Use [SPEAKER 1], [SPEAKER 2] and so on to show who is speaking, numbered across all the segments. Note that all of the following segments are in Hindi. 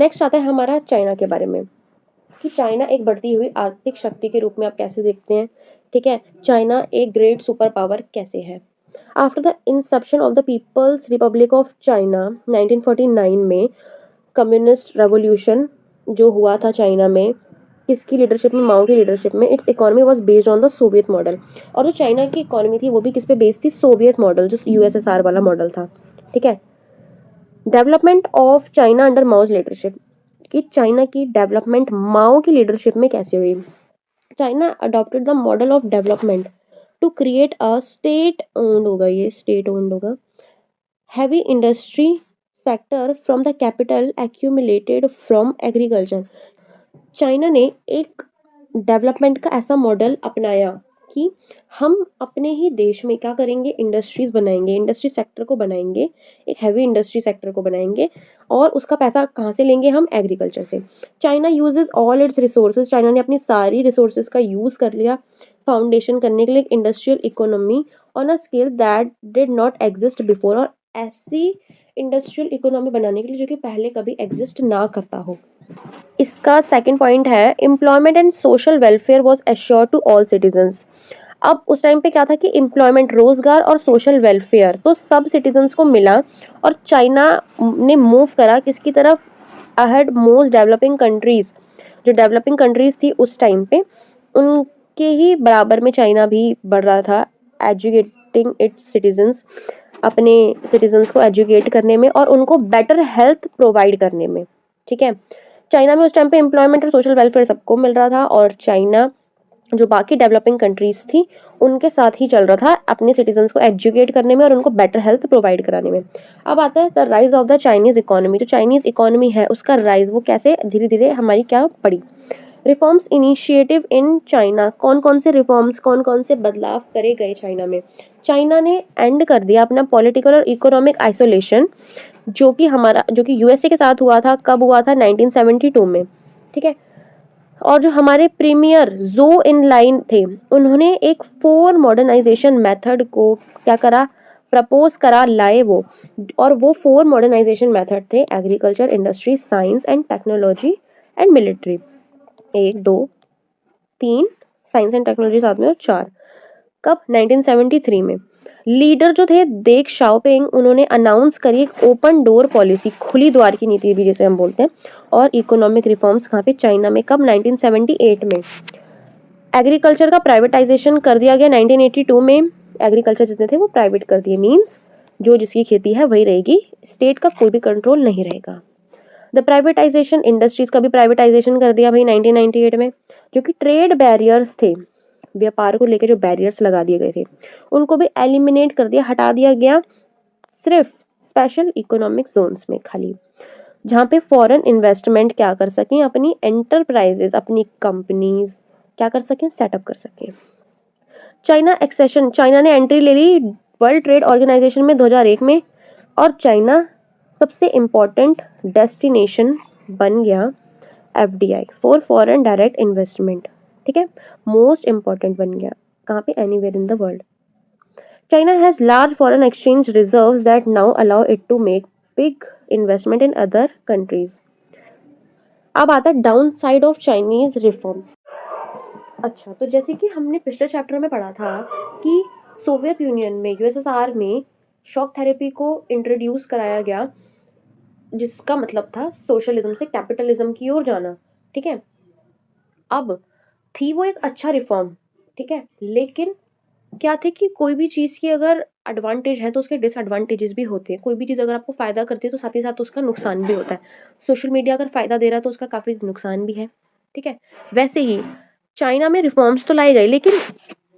[SPEAKER 1] नेक्स्ट आता है हमारा चाइना के बारे में कि चाइना एक बढ़ती हुई आर्थिक शक्ति के रूप में आप कैसे देखते हैं। ठीक है, चाइना एक ग्रेट सुपर पावर कैसे है। After the inception of the People's Republic of China 1949 में कम्युनिस्ट रेवोल्यूशन जो हुआ था चाइना में, किसकी लीडरशिप में, माओ की लीडरशिप में, it's economy was based on the Soviet model. और जो चाइना की इकोनॉमी थी वो भी किस पे बेस्ड थी, सोवियत मॉडल, जो यूएसएसआर वाला मॉडल था। ठीक है, development of China under Mao's leadership, कि चाइना की डेवलपमेंट माओ की लीडरशिप में कैसे हुई। China adopted the model of development to create a state owned होगा, ये स्टेट ओन्ड होगा, heavy industry sector from the capital accumulated from agriculture. China ने एक डेवलपमेंट का ऐसा मॉडल अपनाया कि हम अपने ही देश में क्या करेंगे, इंडस्ट्रीज बनाएंगे, इंडस्ट्री सेक्टर को बनाएंगे, एक हैवी इंडस्ट्री सेक्टर को बनाएंगे, और उसका पैसा कहाँ से लेंगे, हम एग्रीकल्चर से। China uses all it's resources, China ने अपनी सारी रिसोर्सेज का यूज कर लिया फाउंडेशन करने के लिए industrial economy on a scale that did not exist before, और ऐसी इंडस्ट्रियल इकोनॉमी बनाने के लिए जो कि पहले कभी एग्जिस्ट ना करता हो। इसका सेकंड पॉइंट है employment and social welfare was assured to all citizens. अब उस टाइम पे क्या था कि एम्प्लॉयमेंट, रोजगार और सोशल वेलफेयर तो सब सिटीजन्स को मिला, और चाइना ने मूव करा किसकी तरफ, अहेड मोस्ट डेवलपिंग कंट्रीज। जो डेवलपिंग कंट्रीज थी उस टाइम पे उनके ही बराबर में चाइना भी बढ़ रहा था, एजुकेटिंग इट्स सिटीजन्स, अपने सिटीजन्स को एजुकेट करने में और उनको बेटर हेल्थ प्रोवाइड करने में। ठीक है, चाइना में उस टाइम पे एम्प्लॉयमेंट और सोशल वेलफेयर सबको मिल रहा था, और चाइना जो बाकी डेवलपिंग कंट्रीज थी उनके साथ ही चल रहा था अपने सिटीजन्स को एजुकेट करने में और उनको बेटर हेल्थ प्रोवाइड कराने में। अब आता है the rise of the Chinese economy. जो चाइनीज इकोनॉमी है उसका राइज वो कैसे धीरे धीरे हमारी क्या पड़ी। रिफॉर्म्स इनिशिएटिव इन चाइना, कौन कौन से रिफॉर्म्स, कौन कौन से बदलाव करे गए चाइना में। चाइना ने एंड कर दिया अपना पॉलिटिकल और इकोनॉमिक आइसोलेशन, जो कि यूएसए के साथ हुआ था, कब हुआ था, 1972 में। ठीक है, और जो हमारे प्रीमियर जो इन लाइन थे उन्होंने एक फोर मॉडर्नाइजेशन मेथड को क्या करा, प्रपोज करा, लाए वो। और वो फोर मॉडर्नाइजेशन मेथड थे agriculture, industry, science and technology and military. 1 2 3 science and technology साथ में, और 4 कब, 1973 में। लीडर जो थे देग शाओपिंग, उन्होंने अनाउंस करी एक ओपन डोर पॉलिसी, खुली द्वार की नीति भी जिसे हम बोलते हैं, और इकोनॉमिक रिफॉर्म्स कहाँ पे, चाइना में, कब, 1978 में। एग्रीकल्चर का प्राइवेटाइजेशन कर दिया गया 1982 में, एग्रीकल्चर जितने थे वो प्राइवेट कर दिए, मीन्स जो जिसकी खेती है वही रहेगी, स्टेट का कोई भी कंट्रोल नहीं रहेगा। द प्राइवेटाइजेशन, इंडस्ट्रीज का भी प्राइवेटाइजेशन कर दिया भाई 1998 में। जो कि ट्रेड बैरियर्स थे, व्यापार को लेकर जो बैरियर्स लगा दिए गए थे उनको भी एलिमिनेट कर दिया, हटा दिया गया, सिर्फ स्पेशल इकोनॉमिक जोन्स में खाली, जहाँ पे फॉरेन इन्वेस्टमेंट क्या कर सकें, अपनी एंटरप्राइजेस, अपनी कंपनीज क्या कर सकें, सेटअप कर सकें। चाइना एक्सेशन, चाइना ने एंट्री ले ली वर्ल्ड ट्रेड ऑर्गेनाइजेशन में 2001 में, और चाइना सबसे इम्पोर्टेंट डेस्टिनेशन बन गया FDI, for foreign direct investment. ठीक है, मोस्ट इम्पोर्टेंट बन गया, कहाँ पे, anywhere in the world. China has large foreign exchange reserves that now allow it to make big investment in other countries. अब आता है downside of Chinese reform. अच्छा, तो जैसे कि हमने पिछले चैप्टर में पढ़ा था कि सोवियत यूनियन में, यूएसएसआर में शॉक थेरेपी को इंट्रोड्यूस कराया गया, जिसका मतलब था सोशलिज्म से कैपिटलिज्म की ओर जाना। ठीक है, अब थी वो एक अच्छा रिफॉर्म। ठीक है, लेकिन क्या थे कि कोई भी चीज़ की अगर एडवांटेज है तो उसके डिसएडवांटेजेस भी होते हैं। कोई भी चीज़ अगर आपको फ़ायदा करती है तो साथ ही साथ उसका नुकसान भी होता है। सोशल मीडिया अगर फ़ायदा दे रहा है तो उसका काफ़ी नुकसान भी है। ठीक है, वैसे ही चाइना में रिफॉर्म्स तो लाए गए, लेकिन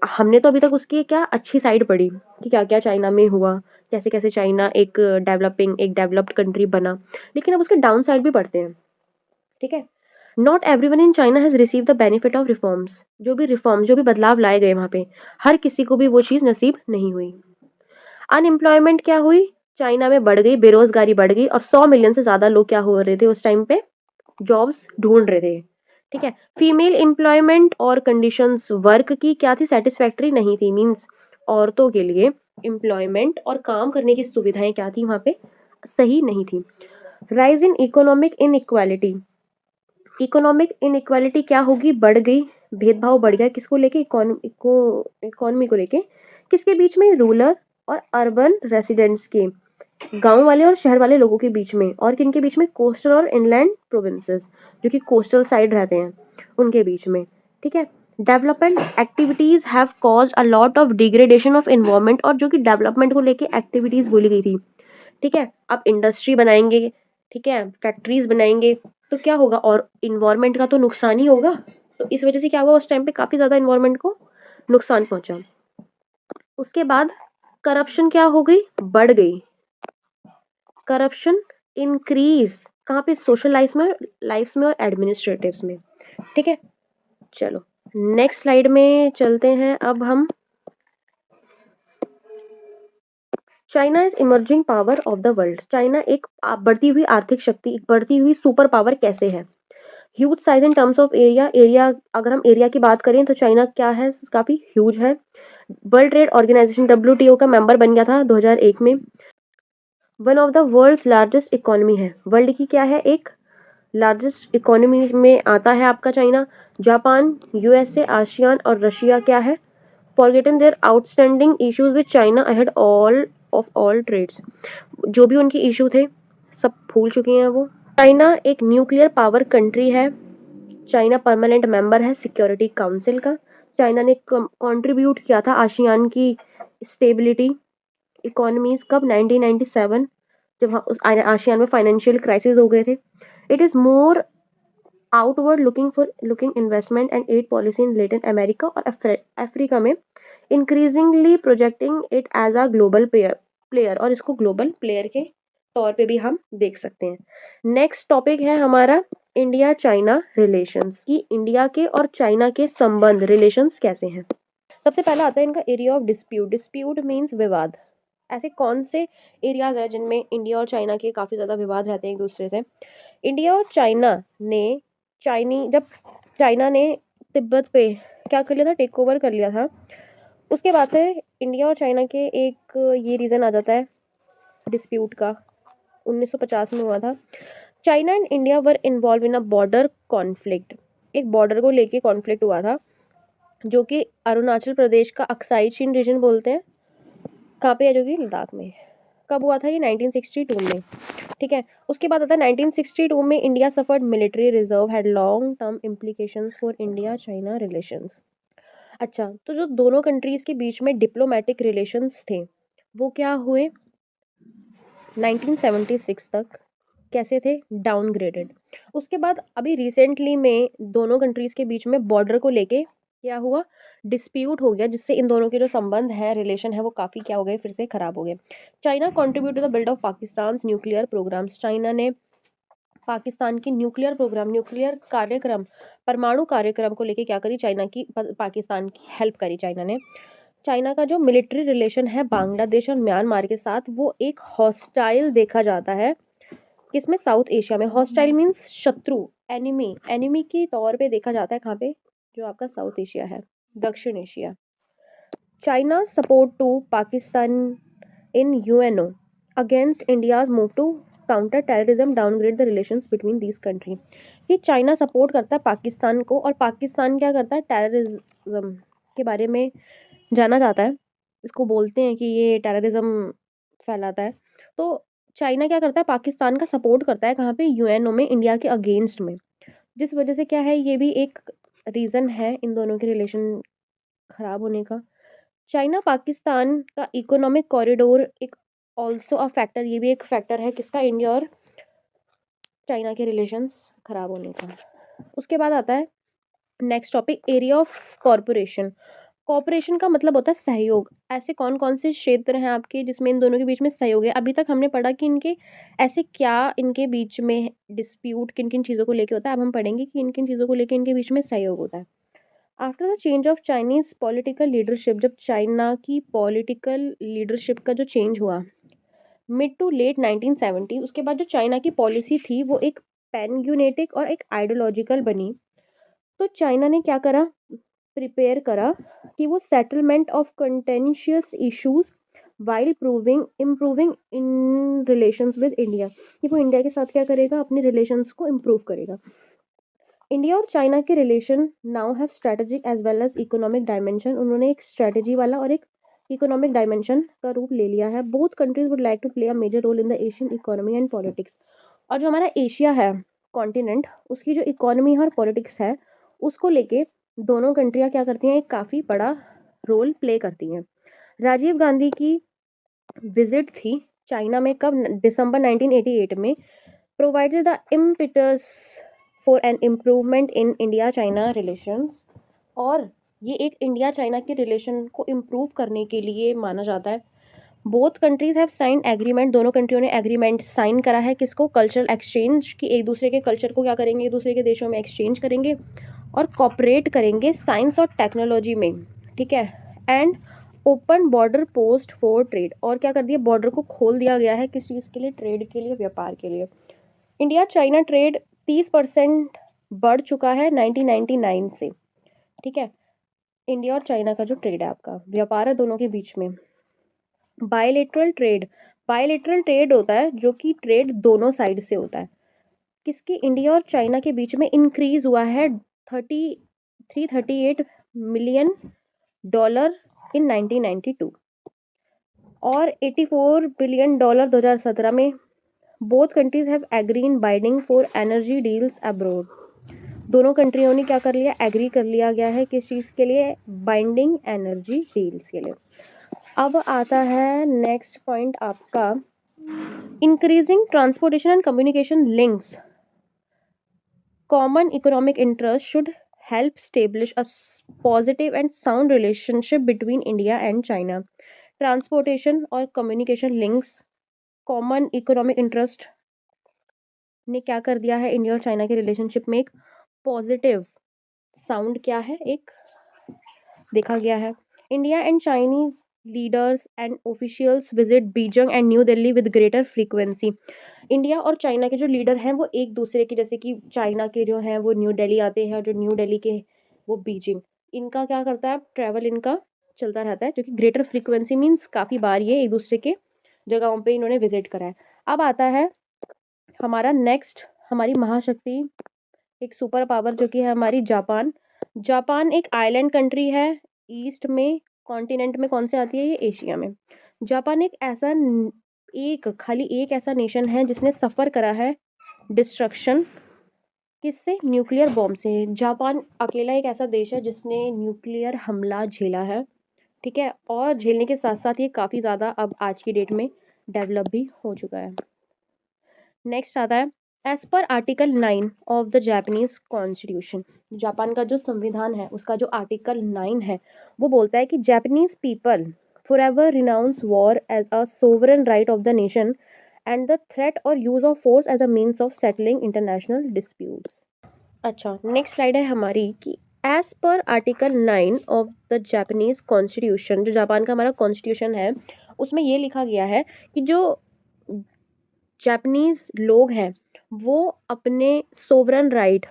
[SPEAKER 1] हमने तो अभी तक उसकी क्या अच्छी साइड पढ़ी कि क्या क्या चाइना में हुआ, कैसे कैसे चाइना एक डेवलप्ड कंट्री बना, लेकिन अब उसके डाउन साइड भी पढ़ते हैं। ठीक है, not everyone in China has receive the benefit of reforms. जो भी बदलाव लाए गए वहाँ पे, हर किसी को भी वो चीज़ नसीब नहीं हुई। अनएम्प्लॉयमेंट क्या हुई, चाइना में बढ़ गई, बेरोजगारी बढ़ गई, और 100 मिलियन से ज्यादा लोग क्या हो रहे थे उस टाइम पे, जॉब्स ढूंढ रहे थे। ठीक है, फीमेल एम्प्लॉयमेंट और कंडीशंस वर्क की क्या थी, सेटिस्फैक्टरी नहीं थी, मींस औरतों के लिए एम्प्लॉयमेंट और काम करने की सुविधाएं क्या थी वहाँ पे, सही नहीं थी। Rise in economic inequality, economic inequality क्या होगी, बढ़ गई, भेदभाव बढ़ गया, किसको लेके, इकोनॉमी को लेके, किसके बीच में, रूरल और अर्बन रेसिडेंट्स के, गांव वाले और शहर वाले लोगों के बीच में, और किनके बीच में, कोस्टल और इनलैंड प्रोविंसेस, जो कि कोस्टल साइड रहते हैं उनके बीच में, ठीक है। Development activities have caused a lot of degradation of environment, और जो कि डेवलपमेंट को लेके एक्टिविटीज बोली गई थी, ठीक है। आप इंडस्ट्री बनाएंगे, ठीक है, फैक्ट्रीज बनाएंगे, तो क्या होगा, और इन्वायरमेंट का तो नुकसान ही होगा। तो इस वजह से क्या हुआ, उस टाइम पे काफी ज्यादा इन्वायरमेंट को नुकसान पहुंचा। उसके बाद करप्शन क्या हो गई, बढ़ गई, करप्शन इंक्रीज, कहाँ पे, सोशल लाइफ में और एडमिनिस्ट्रेटिव में, ठीक है। चलो नेक्स्ट स्लाइड में चलते हैं अब हम। China is emerging power of the world, China एक बढ़ती हुई आर्थिक शक्ति, एक बढ़ती हुई सुपर पावर कैसे है। Huge size in terms of area, area अगर हम एरिया की बात करें तो चाइना क्या है, काफी ह्यूज है। वर्ल्ड ट्रेड ऑर्गेनाइजेशन WTO का मेंबर बन गया था 2001 में। One of the world's largest economy है, वर्ल्ड की क्या है, एक लार्जेस्ट इकोनॉमी में आता है आपका चाइना। जापान, USA, आसियान और रशिया क्या है, forgotten their outstanding issues with China ahead all of all trades, जो भी उनके इशू थे सब भूल चुकी हैं वो। चाइना एक न्यूक्लियर पावर कंट्री है, चाइना परमानेंट मेंबर है सिक्योरिटी काउंसिल का। चाइना ने कंट्रीब्यूट किया था आसियान की स्टेबिलिटी इकोनॉमीज कब, 1997, जब आसियान में फाइनेंशियल क्राइसिस हो गए थे। It is more outward looking investment and aid policy in Latin America और अफ्रीका में, increasingly projecting it as a global player, और इसको ग्लोबल प्लेयर के तौर पे भी हम देख सकते हैं। नेक्स्ट टॉपिक है हमारा इंडिया चाइना रिलेशंस, की इंडिया के और चाइना के संबंध, रिलेशंस कैसे हैं। सबसे पहला आता है इनका area of dispute, dispute means विवाद। ऐसे कौन से एरियाज है जिनमें इंडिया और चाइना के काफी ज्यादा विवाद रहते हैं एक दूसरे से। इंडिया और चाइना ने जब चाइना ने तिब्बत पे क्या कर लिया था, टेक ओवर कर लिया था, उसके बाद से इंडिया और चाइना के एक ये रीजन आ जाता है डिस्प्यूट का, 1950 में हुआ था। China and India were involve in a border conflict, एक बॉर्डर को लेके कॉन्फ्लिक्ट हुआ था, जो कि अरुणाचल प्रदेश का अक्साई चीन रीजन बोलते हैं, कहाँ पे है, जो कि लद्दाख में। कब हुआ था ये, 1962 में, ठीक है। उसके बाद आता है 1962 में India suffered military reserve had long term implications for India China relations. अच्छा, तो जो दोनों कंट्रीज के बीच में डिप्लोमेटिक रिलेशंस थे वो क्या हुए 1976 तक, कैसे थे, डाउनग्रेडेड। उसके बाद अभी रिसेंटली में दोनों कंट्रीज के बीच में बॉर्डर को लेके क्या हुआ, डिस्प्यूट हो गया, जिससे इन दोनों के जो संबंध है, रिलेशन है, वो काफी क्या हो गए, फिर से खराब हो गए। China contribute to the build of Pakistan nuclear programs, China ने पाकिस्तान की न्यूक्लियर प्रोग्राम, न्यूक्लियर कार्यक्रम, परमाणु कार्यक्रम को लेके क्या करी, चाइना की पाकिस्तान की हेल्प करी चाइना ने। चाइना का जो मिलिट्री रिलेशन है बांग्लादेश और म्यांमार के साथ, वो एक हॉस्टाइल देखा जाता है, किसमें, साउथ एशिया में। हॉस्टाइल मीन्स शत्रु, एनिमी, एनिमी के तौर पे देखा जाता है, कहाँ पे, जो आपका साउथ एशिया है, दक्षिण एशिया। China support to Pakistan in UNO against India's move to counter terrorism downgrade the relations between these country. ये चाइना सपोर्ट करता है पाकिस्तान को, और पाकिस्तान क्या करता है, टेररिज्म के बारे में जाना जाता है, इसको बोलते हैं कि ये टेररिज्म फैलाता है। तो चाइना क्या करता है, पाकिस्तान का सपोर्ट करता है, कहाँ पे, UNO में, इंडिया के अगेंस्ट में, जिस वजह से क्या है, ये भी एक रीज़न है इन दोनों के रिलेशन खराब होने का। चाइना पाकिस्तान का इकोनॉमिक कॉरिडोर एक ऑल्सो अ फैक्टर, ये भी एक फैक्टर है किसका, इंडिया और चाइना के रिलेशंस खराब होने का। उसके बाद आता है next topic, area of corporation. Cooperation का मतलब होता है सहयोग। ऐसे कौन कौन से क्षेत्र हैं आपके जिसमें इन दोनों के बीच में सहयोग है। अभी तक हमने पढ़ा कि इनके ऐसे क्या इनके बीच में डिस्प्यूट किन किन चीज़ों को लेके होता है, अब हम पढ़ेंगे कि किन किन चीज़ों को लेके इनके बीच में सहयोग होता है। After the change of Chinese political leadership, जब चाइना की पॉलिटिकल लीडरशिप का जो चेंज हुआ मिड टू लेट 1970, उसके बाद जो चाइना की पॉलिसी थी वो एक पैन और एक आइडियोलॉजिकल बनी। तो चाइना ने क्या करा, प्रिपेयर करा कि वो settlement of contentious issues while proving improving in relations with India, कि वो इंडिया के साथ क्या करेगा, अपने रिलेशंस को इम्प्रूव करेगा। इंडिया और चाइना के relation now have strategic as well as economic dimension, उन्होंने एक स्ट्रेटेजी वाला और एक इकोनॉमिक डायमेंशन का रूप ले लिया है। Both countries would like to play a major role in the Asian economy and politics. और जो हमारा एशिया है कॉन्टिनेंट, उसकी जो इकोनॉमी है और पॉलिटिक्स है, उसको लेके दोनों कंट्रियां क्या करती हैं, एक काफ़ी बड़ा रोल प्ले करती हैं। राजीव गांधी की विजिट थी चाइना में, कब, दिसंबर 1988 में, provided the impetus for an improvement in India China relations. और ये एक इंडिया चाइना के रिलेशन को इम्प्रूव करने के लिए माना जाता है। Both countries have sign agreement, दोनों कंट्रियों ने एग्रीमेंट साइन करा है, किसको, कल्चरल एक्सचेंज, की एक दूसरे के कल्चर को क्या करेंगे, एक दूसरे के देशों में एक्सचेंज करेंगे और कॉपरेट करेंगे साइंस और टेक्नोलॉजी में, ठीक है। And open border post for trade, और क्या कर दिया, बॉर्डर को खोल दिया गया है, किस चीज़ के लिए, ट्रेड के लिए, व्यापार के लिए। इंडिया चाइना ट्रेड 30% बढ़ चुका है 1999 से, ठीक है। इंडिया और चाइना का जो ट्रेड है, आपका व्यापार है दोनों के बीच में। बायलेटरल ट्रेड, बायलेटरल ट्रेड होता है जो कि ट्रेड दोनों साइड से होता है, किसकी, इंडिया और चाइना के बीच में इंक्रीज हुआ है 338 मिलियन डॉलर इन 1992 और 84 बिलियन डॉलर 2017 में। Both countries have agree in binding for energy deals abroad, दोनों कंट्रियों ने क्या कर लिया, एग्री कर लिया गया है, किस चीज़ के लिए, बाइंडिंग एनर्जी डील्स के लिए। अब आता है नेक्स्ट पॉइंट आपका, increasing transportation and communication links, common economic interest should help establish a positive and sound relationship between India and China. Transportation और communication links, common economic interest ने क्या कर दिया है, इंडिया और चाइना के रिलेशनशिप में एक पॉजिटिव साउंड क्या है, एक देखा गया है। India and Chinese leaders and officials visit Beijing and new Delhi with greater frequency. India और चाइना के जो लीडर हैं वो एक दूसरे के, जैसे कि चाइना के जो हैं वो न्यू दिल्ली आते हैं, जो न्यू दिल्ली के वो बीजिंग, इनका क्या करता है, ट्रैवल इनका चलता रहता है, जो कि ग्रेटर फ्रीक्वेंसी मीन्स काफ़ी बार ये एक दूसरे के जगहों पे इन्होंने विजिट करा है। अब आता है हमारा नेक्स्ट, हमारी महाशक्ति, एक सुपर पावर जो कि है हमारी जापान। जापान एक आइलैंड कंट्री है, ईस्ट में, कॉन्टिनेंट में कौन से आती है, ये एशिया में। जापान एक ऐसा एक खाली एक ऐसा नेशन है जिसने सफ़र करा है डिस्ट्रक्शन, किससे, न्यूक्लियर बॉम्ब से। जापान अकेला एक ऐसा देश है जिसने न्यूक्लियर हमला झेला है, ठीक है, और झेलने के साथ साथ ये काफ़ी ज़्यादा अब आज की डेट में डेवलप भी हो चुका है। नेक्स्ट आता है, as per article 9 of the Japanese constitution, Japan का जो संविधान है उसका जो आर्टिकल 9 है वो बोलता है कि Japanese people forever renounce war as a sovereign right of the nation and the threat or use of force as a means of settling international disputes. अच्छा, नेक्स्ट स्लाइड है हमारी कि as per article 9 of the Japanese constitution, जो जापान का हमारा कॉन्स्टिट्यूशन है उसमें ये लिखा गया है कि जो जापानीज लोग हैं वो अपने सोवरन राइट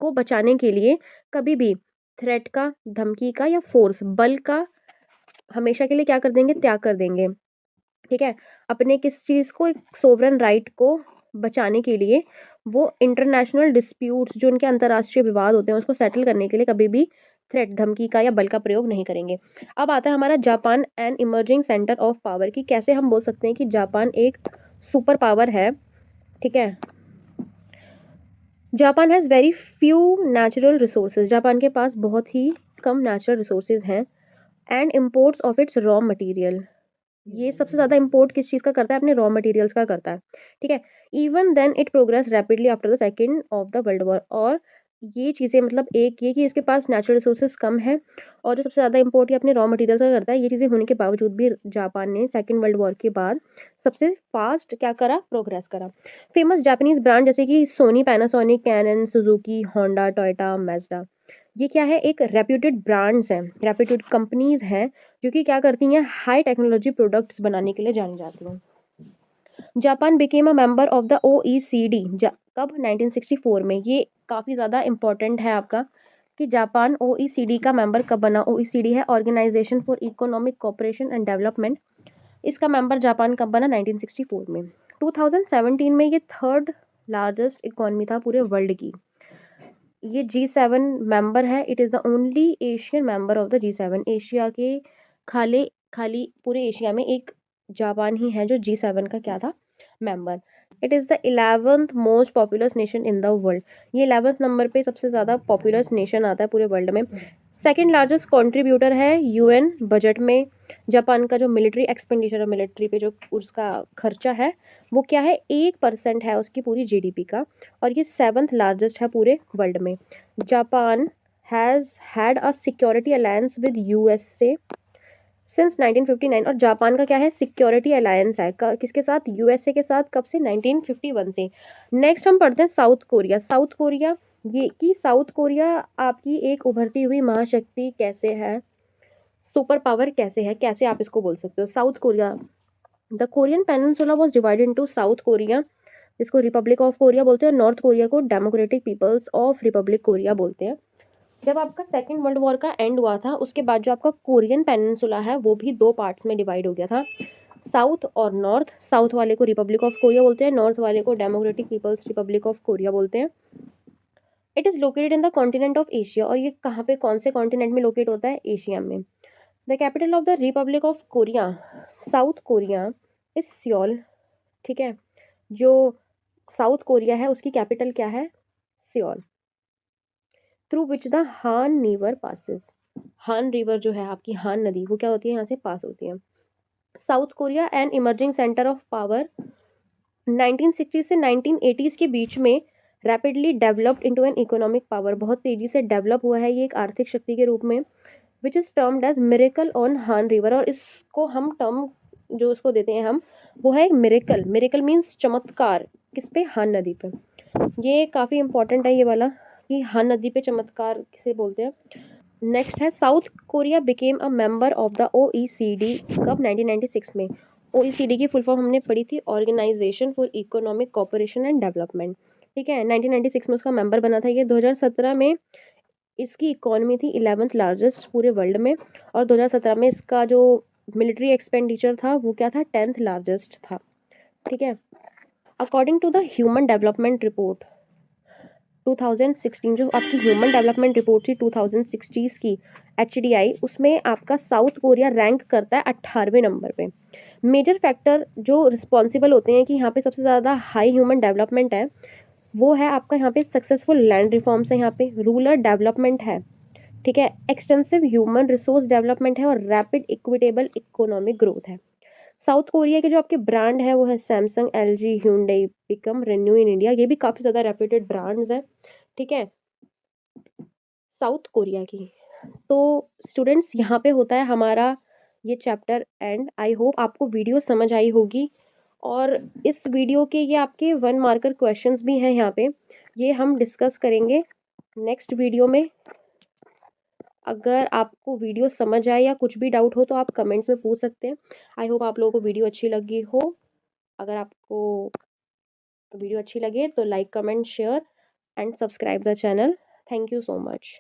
[SPEAKER 1] को बचाने के लिए कभी भी थ्रेट का, धमकी का या फोर्स, बल का हमेशा के लिए क्या कर देंगे, त्याग कर देंगे, ठीक है। अपने किस चीज़ को, एक सोवरन राइट को बचाने के लिए वो इंटरनेशनल डिस्प्यूट्स, जो उनके अंतर्राष्ट्रीय विवाद होते हैं, उसको सेटल करने के लिए कभी भी थ्रेट, धमकी का या बल का प्रयोग नहीं करेंगे। अब आता है हमारा Japan and emerging centre of power, की कैसे हम बोल सकते हैं कि जापान एक सुपर पावर है, ठीक है। Japan has very few natural resources, Japan के पास बहुत ही कम नेचुरल रिसोर्सेज हैं, and imports of its raw material, ये सबसे ज़्यादा इम्पोर्ट किस चीज़ का करता है, अपने रॉ मटेरियल्स का करता है, ठीक है। Even then it progress rapidly after the second of the world war, और ये चीज़ें मतलब एक ये कि इसके पास नेचुरल रिसोर्सेज कम है और जो सबसे ज़्यादा इम्पोर्ट ये अपने रॉ मटेरियल्स का करता है, ये चीज़ें होने के बावजूद भी जापान ने सेकेंड वर्ल्ड वॉर के बाद सबसे फास्ट क्या करा, प्रोग्रेस करा। फेमस जापानीज ब्रांड जैसे कि Sony, Panasonic, Canon, Suzuki, Honda, Toyota, Mazda, ये क्या है, एक रेप्यूटेड ब्रांड्स हैं, रेप्यूटेड कंपनीज हैं जो कि क्या करती हैं, हाई टेक्नोलॉजी प्रोडक्ट्स बनाने के लिए जानी जाती हैं। Japan became a member of the OECD, कब, 1964 में। ये काफ़ी ज़्यादा इम्पोर्टेंट है आपका कि जापान OECD का मेंबर कब बना। OECD है Organisation for Economic Cooperation and Development, इसका मेंबर जापान कब बना? 1964 में। 2017 में ये थर्ड लार्जेस्ट इकोनॉमी था पूरे वर्ल्ड की। ये G7 मेंबर है। It is the only Asian member of the G7। Asia के खाली खाली पूरे एशिया में एक जापान ही है जो G7 का क्या था? Member. It is the 11th most populous nation in the world. ये 11th नंबर पे सबसे ज़्यादा पॉपुलस नेशन आता है पूरे वर्ल्ड में। सेकंड लार्जेस्ट कंट्रीब्यूटर है यूएन बजट में। जापान का जो मिलिट्री एक्सपेंडिचर है, मिलिट्री पे जो उसका खर्चा है वो क्या है? 1% है उसकी पूरी जीडीपी का, और ये 7th लार्जेस्ट है पूरे वर्ल्ड में। Japan has had a security alliance with USA since 1959। और जापान का क्या है? सिक्योरिटी अलायंस है किसके साथ? यूएसए के साथ। कब से? 1951 से। नेक्स्ट हम पढ़ते हैं साउथ कोरिया। साउथ कोरिया, ये कि साउथ कोरिया आपकी एक उभरती हुई महाशक्ति कैसे है, सुपर पावर कैसे है, कैसे आप इसको बोल सकते हो? South Korea, the Korean Peninsula was divided into South Korea, जिसको रिपब्लिक ऑफ कोरिया बोलते हैं, नॉर्थ कोरिया को Democratic People's of Republic Korea बोलते हैं। जब आपका सेकेंड वर्ल्ड वॉर का एंड हुआ था उसके बाद जो आपका कोरियन पेनिनसुला है वो भी दो पार्ट्स में डिवाइड हो गया था, साउथ और नॉर्थ। साउथ वाले को रिपब्लिक ऑफ कोरिया बोलते हैं, नॉर्थ वाले को Democratic People's Republic of Korea बोलते हैं। It is located in the continent of Asia. और ये कहाँ पे, कौन से कॉन्टिनेंट में लोकेट होता है? एशिया में। The capital of the Republic of Korea, south Korea, is Seoul. ठीक है, जो साउथ कोरिया है उसकी कैपिटल क्या है? सियोल। थ्रू विच द हान रिवर पासिस। हान रिवर जो है आपकी, हान नदी, वो क्या होती है? यहाँ से पास होती है। South Korea an emerging centre of power. 1960 से 1980s के बीच में rapidly developed into an economic power. बहुत तेजी से डेवलप हुआ है ये एक आर्थिक शक्ति के रूप में। Which is termed as miracle on Han River. और इसको हम टर्म जो उसको देते हैं हम, वो है एक मिरेकल। मिरेकल मीन्स चमत्कार। किस पे? हान नदी पे। ये काफ़ी इंपॉर्टेंट है ये वाला, कि हान नदी पे चमत्कार किसे बोलते हैं। नेक्स्ट है South Korea became a member of the OECD। कब? 1996 में। OECD की फुल फॉर्म हमने पढ़ी थी, Organisation for Economic Cooperation and Development. ठीक है, 1996 में उसका मेंबर बना था ये। 2017 में इसकी इकोनॉमी थी 11th लार्जेस्ट पूरे वर्ल्ड में, और 2017 में इसका जो मिलिट्री एक्सपेंडिचर था वो क्या था? 10th लार्जेस्ट था। ठीक है, according to the Human Development Report 2016, जो आपकी ह्यूमन डेवलपमेंट रिपोर्ट थी 2016 की HDI, उसमें आपका साउथ कोरिया रैंक करता है 18वें नंबर पे। मेजर फैक्टर जो रिस्पॉन्सिबल होते हैं कि यहाँ पे सबसे ज़्यादा हाई ह्यूमन डेवलपमेंट है, वो है आपका यहाँ पे सक्सेसफुल लैंड रिफॉर्म्स है, यहाँ पे रूरल डेवलपमेंट है, ठीक है, एक्सटेंसिव ह्यूमन रिसोर्स डेवलपमेंट है, और रैपिड इक्विटेबल इकोनॉमिक ग्रोथ है। साउथ कोरिया के जो आपके ब्रांड है वो है सैमसंग, LG, Hyundai, पिकम, रेन्यू इन इंडिया। ये भी काफ़ी ज़्यादा रेप्यूटेड ब्रांड्स हैं। ठीक है, साउथ कोरिया की। तो स्टूडेंट्स, यहाँ पे होता है हमारा ये चैप्टर एंड। आई होप आपको वीडियो समझ आई होगी, और इस वीडियो के ये आपके 1 मार्कर क्वेश्चंस भी हैं यहाँ पे, ये हम डिस्कस करेंगे नेक्स्ट वीडियो में। अगर आपको वीडियो समझ आए या कुछ भी डाउट हो तो आप कमेंट्स में पूछ सकते हैं। आई होप आप लोगों को वीडियो अच्छी लगी हो। अगर आपको वीडियो अच्छी लगे तो like, comment, share and subscribe the channel. Thank you so much.